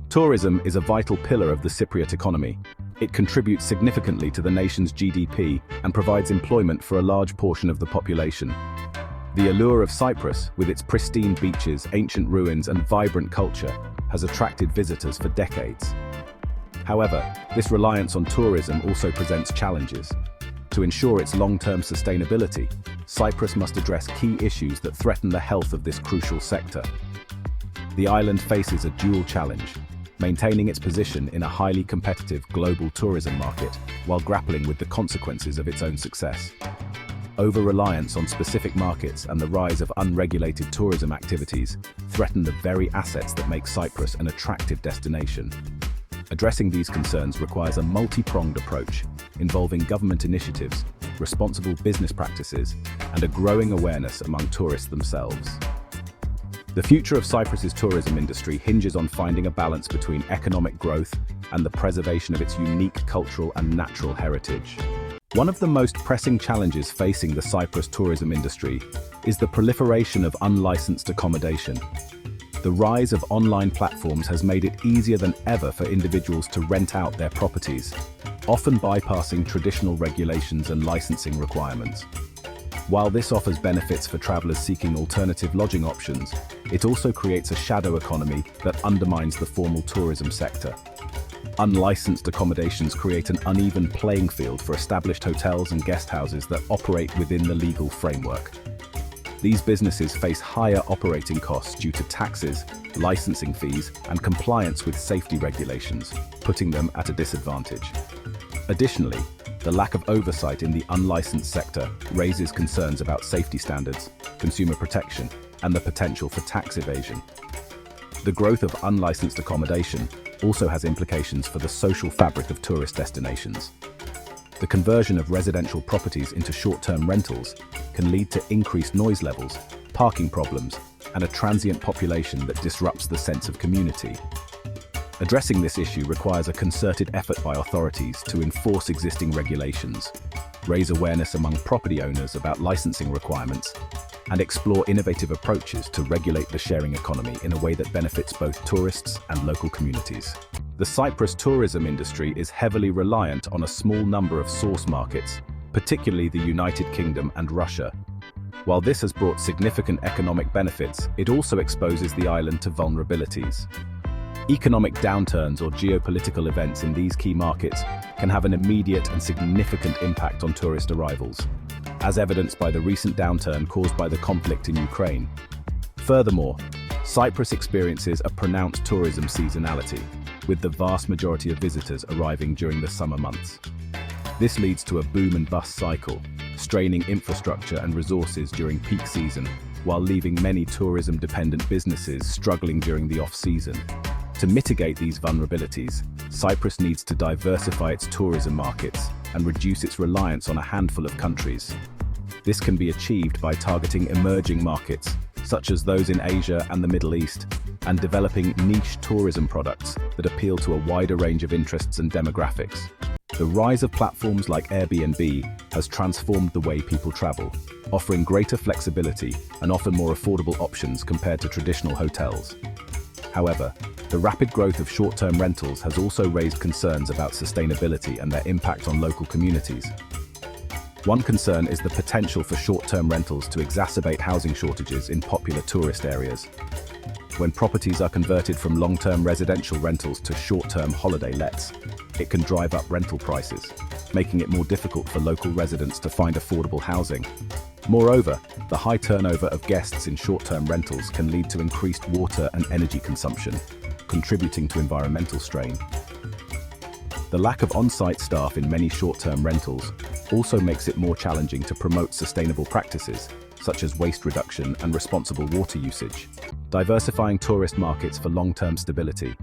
Tourism is a vital pillar of the Cypriot economy. It contributes significantly to the nation's GDP and provides employment for a large portion of the population. The allure of Cyprus, with its pristine beaches, ancient ruins, and vibrant culture, has attracted visitors for decades. However, this reliance on tourism also presents challenges. To ensure its long-term sustainability, Cyprus must address key issues that threaten the health of this crucial sector. The island faces a dual challenge: maintaining its position in a highly competitive global tourism market while grappling with the consequences of its own success. Over-reliance on specific markets and the rise of unregulated tourism activities threaten the very assets that make Cyprus an attractive destination. Addressing these concerns requires a multi-pronged approach, involving government initiatives, responsible business practices, and a growing awareness among tourists themselves. The future of Cyprus's tourism industry hinges on finding a balance between economic growth and the preservation of its unique cultural and natural heritage. One of the most pressing challenges facing the Cyprus tourism industry is the proliferation of unlicensed accommodation. The rise of online platforms has made it easier than ever for individuals to rent out their properties, often bypassing traditional regulations and licensing requirements. While this offers benefits for travelers seeking alternative lodging options, it also creates a shadow economy that undermines the formal tourism sector. Unlicensed accommodations create an uneven playing field for established hotels and guest houses that operate within the legal framework. These businesses face higher operating costs due to taxes, licensing fees, and compliance with safety regulations, putting them at a disadvantage. Additionally, the lack of oversight in the unlicensed sector raises concerns about safety standards, consumer protection, and the potential for tax evasion. The growth of unlicensed accommodation also has implications for the social fabric of tourist destinations. The conversion of residential properties into short-term rentals can lead to increased noise levels, parking problems, and a transient population that disrupts the sense of community. Addressing this issue requires a concerted effort by authorities to enforce existing regulations, raise awareness among property owners about licensing requirements, and explore innovative approaches to regulate the sharing economy in a way that benefits both tourists and local communities. The Cyprus tourism industry is heavily reliant on a small number of source markets, particularly the United Kingdom and Russia. While this has brought significant economic benefits, it also exposes the island to vulnerabilities. Economic downturns or geopolitical events in these key markets can have an immediate and significant impact on tourist arrivals, as evidenced by the recent downturn caused by the conflict in Ukraine. Furthermore, Cyprus experiences a pronounced tourism seasonality, with the vast majority of visitors arriving during the summer months. This leads to a boom and bust cycle, straining infrastructure and resources during peak season, while leaving many tourism-dependent businesses struggling during the off-season. To mitigate these vulnerabilities, Cyprus needs to diversify its tourism markets and reduce its reliance on a handful of countries. This can be achieved by targeting emerging markets, such as those in Asia and the Middle East, and developing niche tourism products that appeal to a wider range of interests and demographics. The rise of platforms like Airbnb has transformed the way people travel, offering greater flexibility and often more affordable options compared to traditional hotels. However, the rapid growth of short-term rentals has also raised concerns about sustainability and their impact on local communities. One concern is the potential for short-term rentals to exacerbate housing shortages in popular tourist areas. When properties are converted from long-term residential rentals to short-term holiday lets, it can drive up rental prices, making it more difficult for local residents to find affordable housing. Moreover, the high turnover of guests in short-term rentals can lead to increased water and energy consumption, contributing to environmental strain. The lack of on-site staff in many short-term rentals also makes it more challenging to promote sustainable practices, such as waste reduction and responsible water usage. Diversifying tourist markets for long-term stability.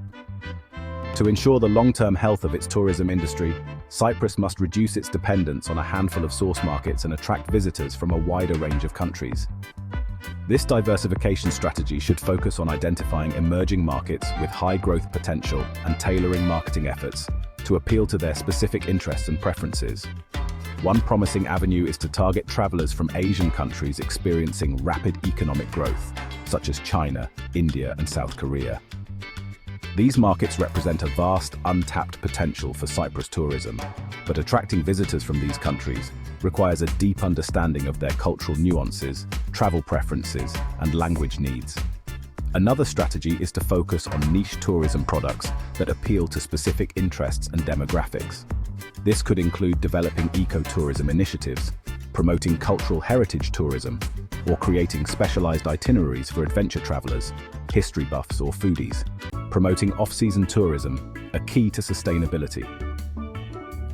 To ensure the long-term health of its tourism industry, Cyprus must reduce its dependence on a handful of source markets and attract visitors from a wider range of countries. This diversification strategy should focus on identifying emerging markets with high growth potential and tailoring marketing efforts to appeal to their specific interests and preferences. One promising avenue is to target travelers from Asian countries experiencing rapid economic growth, such as China, India, and South Korea. These markets represent a vast, untapped potential for Cyprus tourism, but attracting visitors from these countries requires a deep understanding of their cultural nuances, travel preferences, and language needs. Another strategy is to focus on niche tourism products that appeal to specific interests and demographics. This could include developing ecotourism initiatives, promoting cultural heritage tourism, or creating specialized itineraries for adventure travelers, history buffs, or foodies. Promoting off-season tourism, a key to sustainability.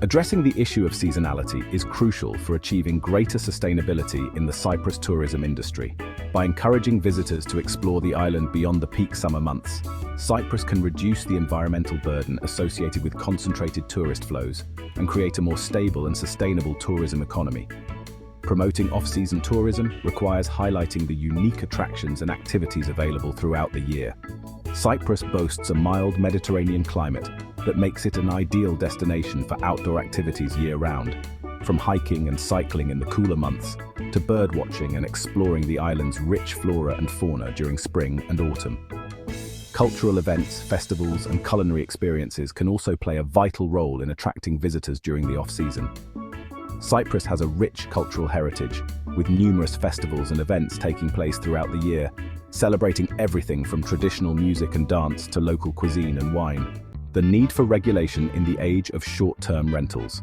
Addressing the issue of seasonality is crucial for achieving greater sustainability in the Cyprus tourism industry. By encouraging visitors to explore the island beyond the peak summer months, Cyprus can reduce the environmental burden associated with concentrated tourist flows and create a more stable and sustainable tourism economy. Promoting off-season tourism requires highlighting the unique attractions and activities available throughout the year. Cyprus boasts a mild Mediterranean climate that makes it an ideal destination for outdoor activities year-round, from hiking and cycling in the cooler months to birdwatching and exploring the island's rich flora and fauna during spring and autumn. Cultural events, festivals, and culinary experiences can also play a vital role in attracting visitors during the off-season. Cyprus has a rich cultural heritage, with numerous festivals and events taking place throughout the year, celebrating everything from traditional music and dance to local cuisine and wine. The need for regulation in the age of short-term rentals.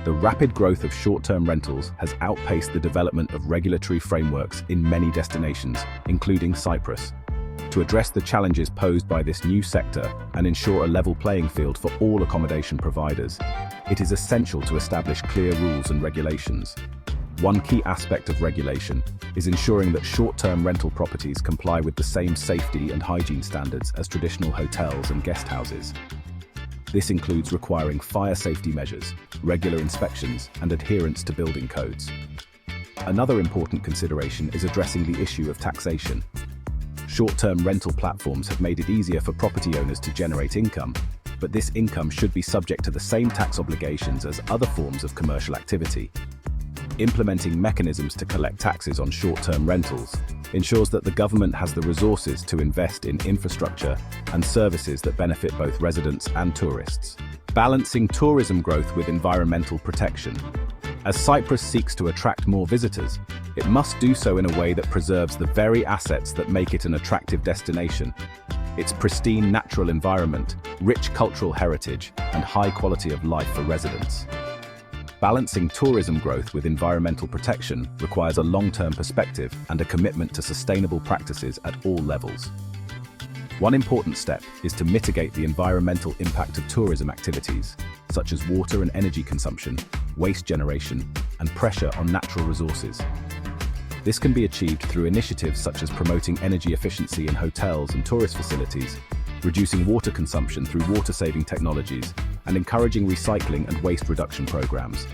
The rapid growth of short-term rentals has outpaced the development of regulatory frameworks in many destinations, including Cyprus. To address the challenges posed by this new sector and ensure a level playing field for all accommodation providers, it is essential to establish clear rules and regulations. One key aspect of regulation is ensuring that short-term rental properties comply with the same safety and hygiene standards as traditional hotels and guest houses. This includes requiring fire safety measures, regular inspections, and adherence to building codes. Another important consideration is addressing the issue of taxation. Short-term rental platforms have made it easier for property owners to generate income, but this income should be subject to the same tax obligations as other forms of commercial activity. Implementing mechanisms to collect taxes on short-term rentals ensures that the government has the resources to invest in infrastructure and services that benefit both residents and tourists. Balancing tourism growth with environmental protection. As Cyprus seeks to attract more visitors, it must do so in a way that preserves the very assets that make it an attractive destination. Its pristine natural environment, rich cultural heritage, and high quality of life for residents. Balancing tourism growth with environmental protection requires a long-term perspective and a commitment to sustainable practices at all levels. One important step is to mitigate the environmental impact of tourism activities, such as water and energy consumption, waste generation, and pressure on natural resources. This can be achieved through initiatives such as promoting energy efficiency in hotels and tourist facilities, reducing water consumption through water-saving technologies, and encouraging recycling and waste reduction programs.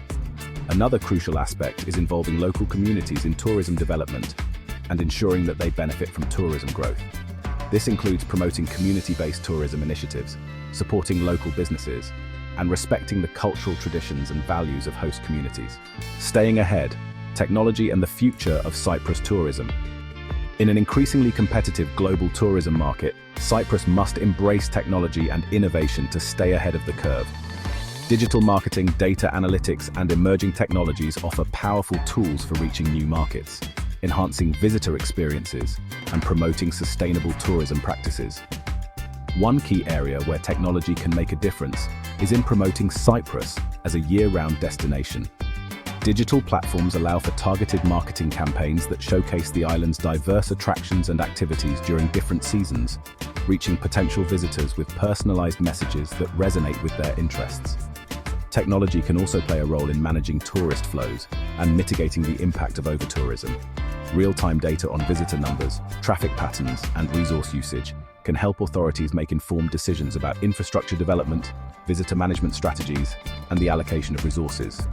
Another crucial aspect is involving local communities in tourism development and ensuring that they benefit from tourism growth. This includes promoting community-based tourism initiatives, supporting local businesses, and respecting the cultural traditions and values of host communities. Staying ahead, technology and the future of Cyprus tourism. In an increasingly competitive global tourism market, Cyprus must embrace technology and innovation to stay ahead of the curve. Digital marketing, data analytics, and emerging technologies offer powerful tools for reaching new markets, enhancing visitor experiences, and promoting sustainable tourism practices. One key area where technology can make a difference is in promoting Cyprus as a year-round destination. Digital platforms allow for targeted marketing campaigns that showcase the island's diverse attractions and activities during different seasons, reaching potential visitors with personalized messages that resonate with their interests. Technology can also play a role in managing tourist flows and mitigating the impact of overtourism. Real-time data on visitor numbers, traffic patterns, and resource usage can help authorities make informed decisions about infrastructure development, visitor management strategies, and the allocation of resources.